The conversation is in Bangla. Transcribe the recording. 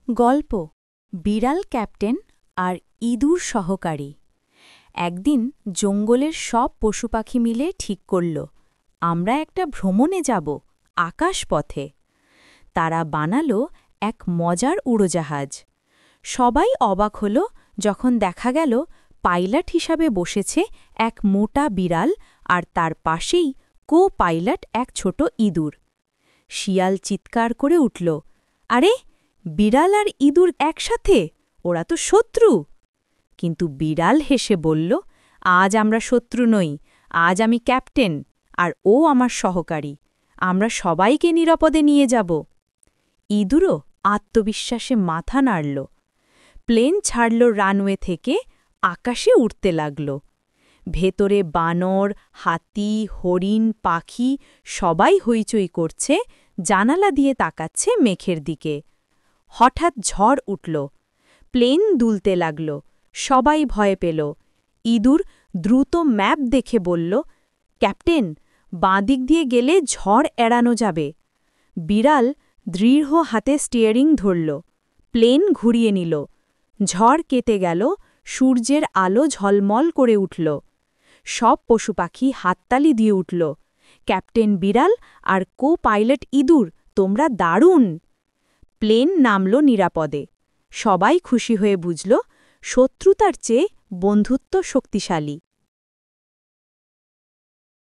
গল্প বিড়াল ক্যাপ্টেন আর ইঁদুর সহকারী। একদিন জঙ্গলের সব পশুপাখি মিলে ঠিক করল, আমরা একটা ভ্রমণে যাব, আকাশপথে। তারা বানালো এক মজার উড়োজাহাজ। সবাই অবাক হল যখন দেখা গেল পাইলট হিসাবে বসেছে এক মোটা বিড়াল, আর তার পাশেই পাইলট এক ছোট ইঁদুর। শিয়াল চিৎকার করে উঠল, আরে, বিড়াল আর ইঁদুর একসাথে, ওরা তো শত্রু। কিন্তু বিড়াল হেসে বলল, আজ আমরা শত্রু নই, আজ আমি ক্যাপ্টেন আর ও আমার সহকারী, আমরা সবাইকে নিরাপদে নিয়ে যাব। ইঁদুরও আত্মবিশ্বাসে মাথা নাড়ল। প্লেন ছাড়ল রানওয়ে থেকে, আকাশে উঠতে লাগল। ভেতরে বানর, হাতি, হরিণ, পাখি সবাই হইচই করছে, জানালা দিয়ে তাকাচ্ছে মেঘের দিকে। হঠাৎ ঝড় উঠল, প্লেন দুলতে লাগল, সবাই ভয় পেল। ইঁদুর দ্রুত ম্যাপ দেখে বলল, ক্যাপ্টেন, বাঁ দিক দিয়ে গেলে ঝড় এড়ানো যাবে। বিড়াল দৃঢ় হাতে স্টিয়ারিং ধরল, প্লেন ঘুরিয়ে নিল। ঝড় কেটে গেল, সূর্যের আলো ঝলমল করে উঠল। সব পশুপাখি হাততালি দিয়ে উঠল, ক্যাপ্টেন বিড়াল আর পাইলট ইঁদুর, তোমরা দারুণ। প্লেন নামল নিরাপদে। সবাই খুশি হয়ে বুঝল, শত্রুতার চেয়ে বন্ধুত্ব শক্তিশালী।